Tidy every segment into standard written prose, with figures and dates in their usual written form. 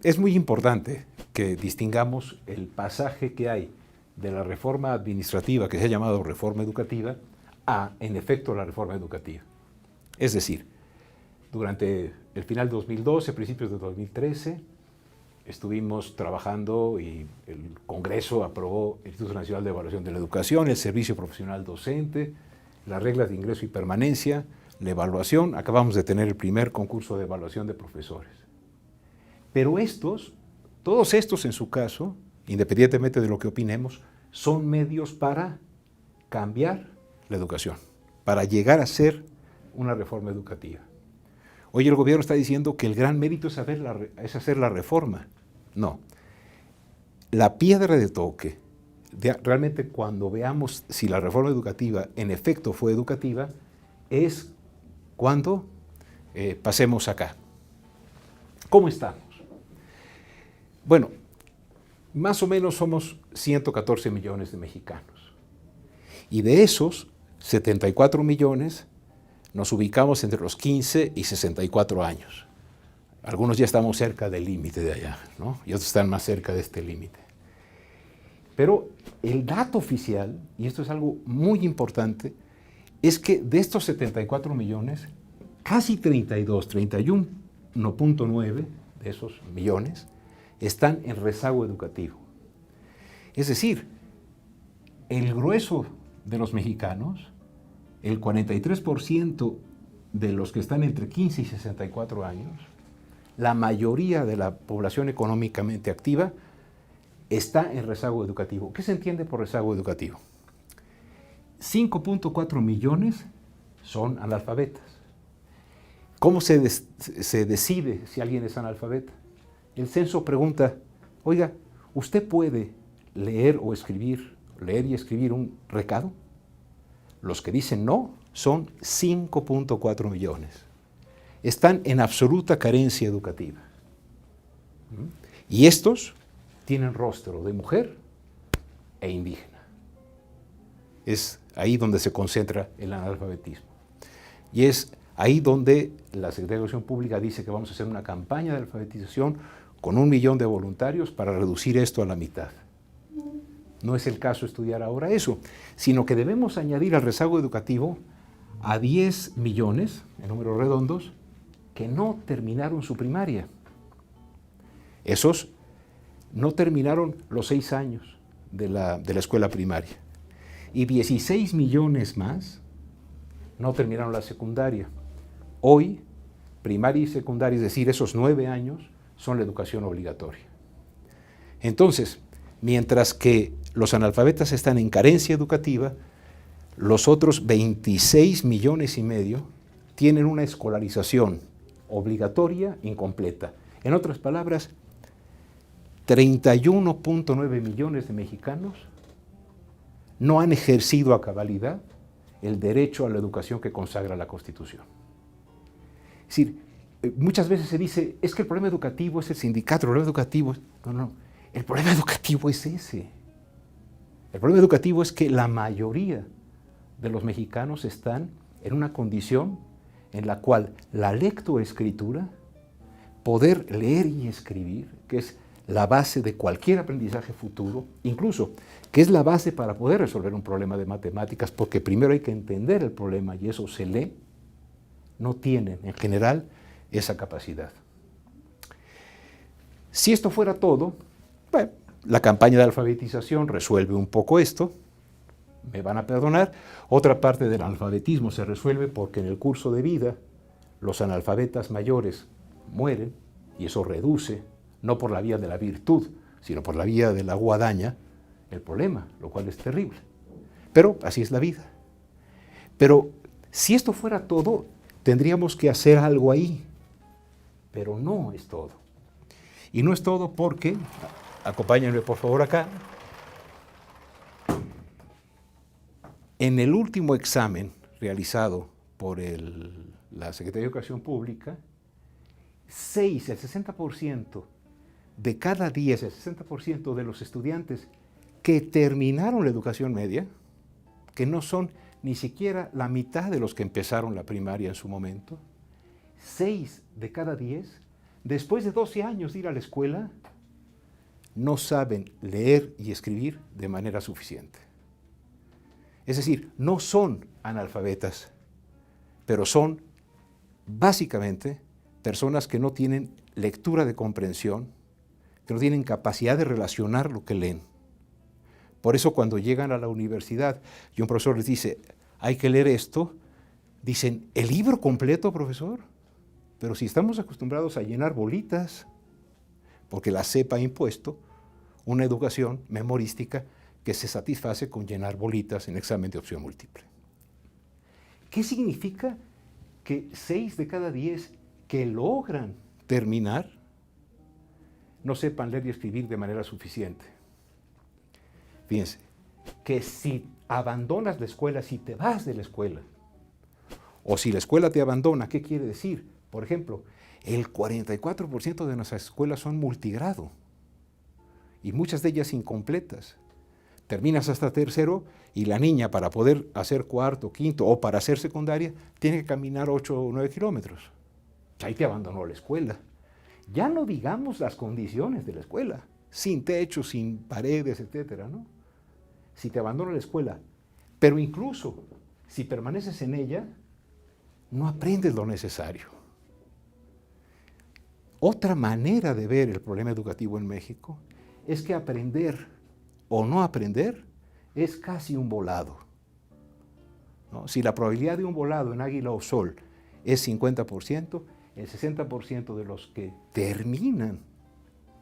es muy importante que distingamos el pasaje que hay de la reforma administrativa, que se ha llamado reforma educativa, a, en efecto, la reforma educativa. Es decir, durante el final de 2012, principios de 2013, estuvimos trabajando y el Congreso aprobó el Instituto Nacional de Evaluación de la Educación, el Servicio Profesional Docente, las reglas de ingreso y permanencia, la evaluación. Acabamos de tener el primer concurso de evaluación de profesores. Pero todos estos en su caso, independientemente de lo que opinemos, son medios para cambiar la educación, para llegar a ser una reforma educativa. Hoy el gobierno está diciendo que el gran mérito es hacer la reforma. No. La piedra de toque, realmente cuando veamos si la reforma educativa en efecto fue educativa, es cuando pasemos acá. ¿Cómo estamos? Bueno, más o menos somos 114 millones de mexicanos. Y de esos, 74 millones nos ubicamos entre los 15 y 64 años. Algunos ya estamos cerca del límite de allá, ¿no? Y otros están más cerca de este límite. Pero el dato oficial, y esto es algo muy importante, es que de estos 74 millones, casi 31.9 de esos millones están en rezago educativo. Es decir, el grueso de los mexicanos, el 43% de los que están entre 15 y 64 años, la mayoría de la población económicamente activa, está en rezago educativo. ¿Qué se entiende por rezago educativo? 5.4 millones son analfabetas. ¿Cómo se decide si alguien es analfabeta? El censo pregunta, oiga, ¿usted puede leer y escribir un recado? Los que dicen no son 5.4 millones. Están en absoluta carencia educativa. Y estos tienen rostro de mujer e indígena. Es ahí donde se concentra el analfabetismo. Y es ahí donde la Secretaría de Educación Pública dice que vamos a hacer una campaña de alfabetización con 1 millón de voluntarios para reducir esto a la mitad. No es el caso estudiar ahora eso, sino que debemos añadir al rezago educativo a 10 millones, en números redondos, que no terminaron su primaria. Esos no terminaron los 6 años de la escuela primaria. Y 16 millones más no terminaron la secundaria. Hoy, primaria y secundaria, es decir, esos 9 años, son la educación obligatoria. Entonces, mientras que los analfabetas están en carencia educativa, los otros 26 millones y medio tienen una escolarización obligatoria incompleta. En otras palabras, 31.9 millones de mexicanos no han ejercido a cabalidad el derecho a la educación que consagra la Constitución. Es decir, muchas veces se dice, es que el problema educativo es el sindicato, el problema educativo es... No, el problema educativo es ese. El problema educativo es que la mayoría de los mexicanos están en una condición en la cual la lectoescritura, poder leer y escribir, que es la base de cualquier aprendizaje futuro, incluso que es la base para poder resolver un problema de matemáticas, porque primero hay que entender el problema y eso se lee, no tienen en general esa capacidad. Si esto fuera todo, bueno, la campaña de alfabetización resuelve un poco esto, me van a perdonar. Otra parte del analfabetismo se resuelve porque en el curso de vida los analfabetas mayores mueren y eso reduce, no por la vía de la virtud, sino por la vía de la guadaña, el problema, lo cual es terrible. Pero así es la vida. Pero si esto fuera todo, tendríamos que hacer algo ahí. Pero no es todo. Y no es todo porque, acompáñenme por favor acá, en el último examen realizado por la Secretaría de Educación Pública, el 60% de cada 10, el 60% de los estudiantes que terminaron la educación media, que no son ni siquiera la mitad de los que empezaron la primaria en su momento, 6 de cada 10 después de 12 años de ir a la escuela, no saben leer y escribir de manera suficiente. Es decir, no son analfabetas, pero son básicamente personas que no tienen lectura de comprensión, que no tienen capacidad de relacionar lo que leen. Por eso cuando llegan a la universidad y un profesor les dice, hay que leer esto, dicen, ¿el libro completo, profesor? Pero si estamos acostumbrados a llenar bolitas, porque la CEP ha impuesto una educación memorística que se satisface con llenar bolitas en examen de opción múltiple. ¿Qué significa que 6 de cada 10 que logran terminar no sepan leer y escribir de manera suficiente? Fíjense, que si abandonas la escuela, si te vas de la escuela, o si la escuela te abandona, ¿qué quiere decir? Por ejemplo, el 44% de nuestras escuelas son multigrado y muchas de ellas incompletas. Terminas hasta tercero y la niña, para poder hacer cuarto, quinto o para hacer secundaria, tiene que caminar 8 o 9 kilómetros. Ahí te abandonó la escuela. Ya no digamos las condiciones de la escuela, sin techo, sin paredes, etcétera, ¿no? Si te abandona la escuela, pero incluso si permaneces en ella, no aprendes lo necesario. Otra manera de ver el problema educativo en México es que aprender o no aprender es casi un volado, ¿no? Si la probabilidad de un volado en Águila o Sol es 50%, el 60% de los que terminan,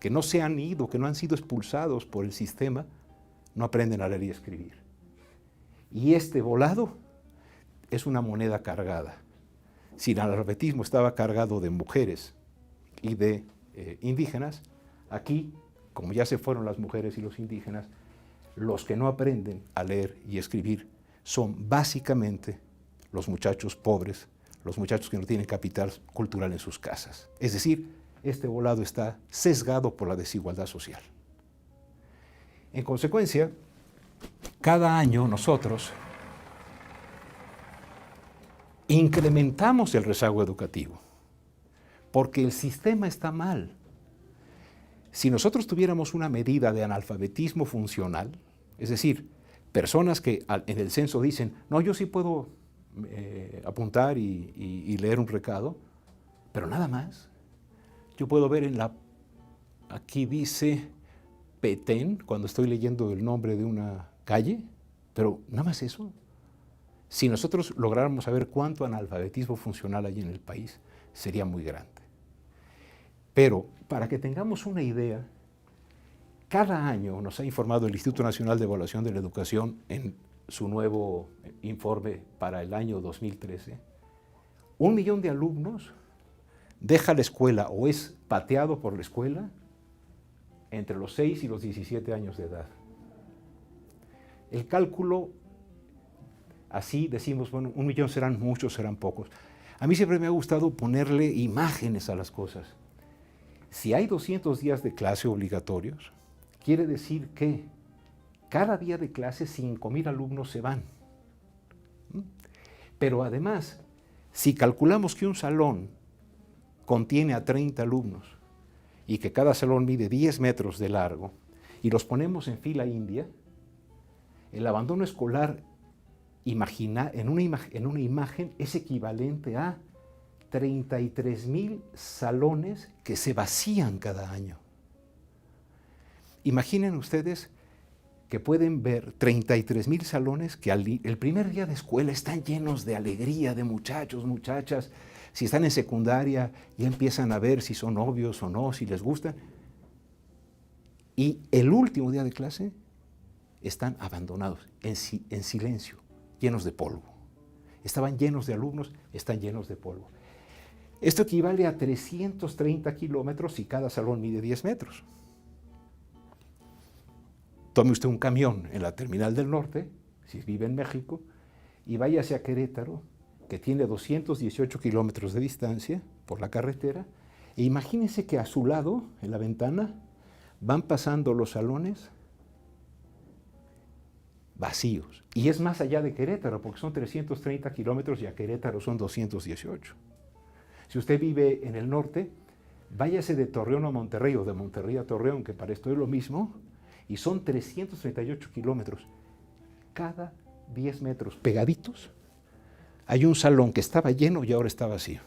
que no se han ido, que no han sido expulsados por el sistema, no aprenden a leer y escribir. Y este volado es una moneda cargada. Si el analfabetismo estaba cargado de mujeres y de indígenas, aquí, como ya se fueron las mujeres y los indígenas, los que no aprenden a leer y escribir son básicamente los muchachos pobres, los muchachos que no tienen capital cultural en sus casas. Es decir, este volado está sesgado por la desigualdad social. En consecuencia, cada año nosotros incrementamos el rezago educativo, porque el sistema está mal. Si nosotros tuviéramos una medida de analfabetismo funcional, es decir, personas que en el censo dicen, no, yo sí puedo apuntar y leer un recado, pero nada más. Yo puedo ver aquí dice Petén, cuando estoy leyendo el nombre de una calle, pero nada más eso. Si nosotros lográramos saber cuánto analfabetismo funcional hay en el país, sería muy grande. Pero para que tengamos una idea, cada año nos ha informado el Instituto Nacional de Evaluación de la Educación en su nuevo informe para el año 2013, 1 millón de alumnos deja la escuela o es pateado por la escuela entre los 6 y los 17 años de edad. El cálculo, así decimos, bueno, 1 millón serán muchos, serán pocos. A mí siempre me ha gustado ponerle imágenes a las cosas. Si hay 200 días de clase obligatorios, quiere decir que cada día de clase 5,000 alumnos se van. Pero además, si calculamos que un salón contiene a 30 alumnos y que cada salón mide 10 metros de largo y los ponemos en fila india, el abandono escolar en una imagen es equivalente a 33,000 salones que se vacían cada año. Imaginen ustedes que pueden ver 33,000 salones que el primer día de escuela están llenos de alegría, de muchachos, muchachas. Si están en secundaria, ya empiezan a ver si son novios o no, si les gustan. Y el último día de clase están abandonados, en silencio, llenos de polvo. Estaban llenos de alumnos, están llenos de polvo. Esto equivale a 330 kilómetros si cada salón mide 10 metros. Tome usted un camión en la Terminal del Norte, si vive en México, y váyase a Querétaro, que tiene 218 kilómetros de distancia por la carretera, e imagínense que a su lado, en la ventana, van pasando los salones vacíos. Y es más allá de Querétaro, porque son 330 kilómetros y a Querétaro son 218. Si usted vive en el norte, Váyase de Torreón a Monterrey o de Monterrey a Torreón, que para esto es lo mismo, y son 338 kilómetros. Cada 10 metros pegaditos hay un salón que estaba lleno y ahora está vacío.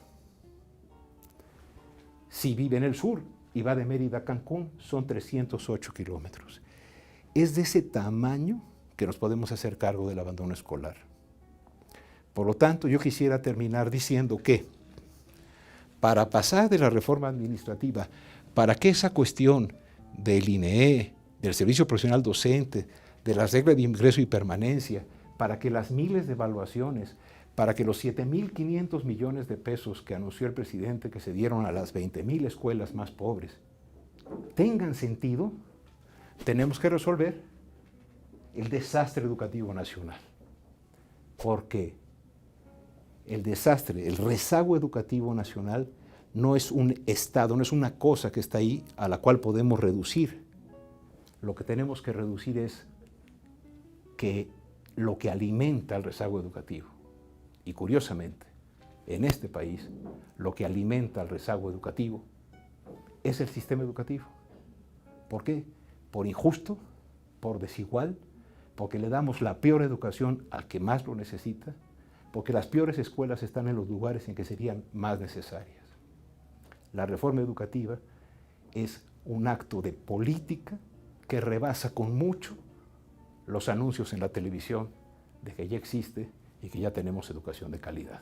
Si vive en el sur y va de Mérida a Cancún, son 308 kilómetros. Es de ese tamaño que nos podemos hacer cargo del abandono escolar. Por lo tanto, yo quisiera terminar diciendo que para pasar de la reforma administrativa, para que esa cuestión del INEE, del servicio profesional docente, de las reglas de ingreso y permanencia, para que las miles de evaluaciones, para que los 7.500 millones de pesos que anunció el presidente que se dieron a las 20.000 escuelas más pobres tengan sentido, tenemos que resolver el desastre educativo nacional. Porque el desastre, el rezago educativo nacional no es un estado, no es una cosa que está ahí a la cual podemos reducir. Lo que tenemos que reducir es que lo que alimenta el rezago educativo. Y curiosamente, en este país, lo que alimenta el rezago educativo es el sistema educativo. ¿Por qué? Por injusto, por desigual, porque le damos la peor educación al que más lo necesita, porque las peores escuelas están en los lugares en que serían más necesarias. La reforma educativa es un acto de política que rebasa con mucho los anuncios en la televisión de que ya existe y que ya tenemos educación de calidad.